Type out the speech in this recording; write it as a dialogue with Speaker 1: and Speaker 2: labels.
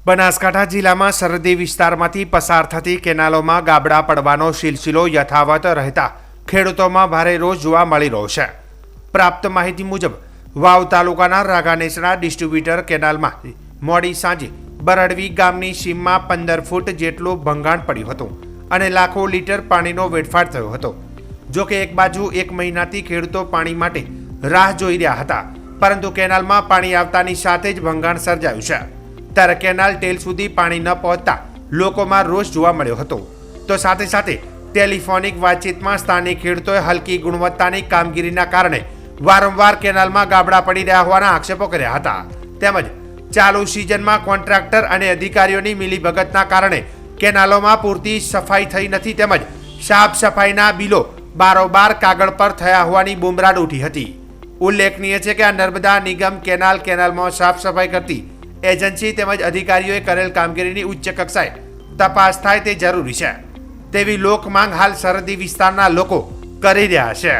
Speaker 1: બનાસકાંઠા જિલ્લામાં સરહદી વિસ્તારમાંથી પસાર થતી કેનાલોમાં ગાબડા પડવાનો સિલસિલો યથાવત રહેતા ખેડૂતોમાં ભારે રોષ જોવા મળી રહ્યો છે। પ્રાપ્ત માહિતી મુજબ વાવ તાલુકાના રાગાનેસણા ડિસ્ટ્રીબ્યુટર કેનાલમાં મોડી સાંજે બરડવી ગામની સીમમાં 15 ફૂટ જેટલું ભંગાણ પડ્યું હતું અને લાખો લીટર પાણીનો વેડફાટ થયો હતો। જો કે એક બાજુ એક મહિનાથી ખેડૂતો પાણી માટે રાહ જોઈ રહ્યા હતા, પરંતુ કેનાલમાં પાણી આવતાની સાથે જ ભંગાણ સર્જાયું છે। ત્યારે કેનાલ ટેલ સુધી પાણી ન પહોંચતા લોકોમાં રોષ જોવા મળ્યો હતો। તો સાથે સાથે ટેલિફોનિક વાતચીતમાં સ્થાનિક ખેડૂતોએ હલકી ગુણવત્તાની કામગીરીના કારણે વારંવાર કેનાલમાં ગાબડા પડી રહ્યા હોવાના આક્ષેપો કર્યા હતા। તેમજ ચાલુ સિઝનમાં કોન્ટ્રાક્ટર અને અધિકારીઓની મિલીભગતના કારણે કેનાલોમાં પૂરતી સફાઈ થઈ નથી, તેમજ સાફ સફાઈના બિલો બારોબાર કાગળ પર થયા હોવાની બૂમરાડ ઉઠી હતી। ઉલ્લેખનીય છે કે આ નર્મદા નિગમ કેનાલમાં સાફ સફાઈ કરતી એજન્સી તેમજ અધિકારીઓએ કરેલ કામગીરીની ઉચ્ચ કક્ષાએ તપાસ થાય તે જરૂરી છે તેવી લોક માંગ હાલ સરહદી વિસ્તારના લોકો કરી રહ્યા છે।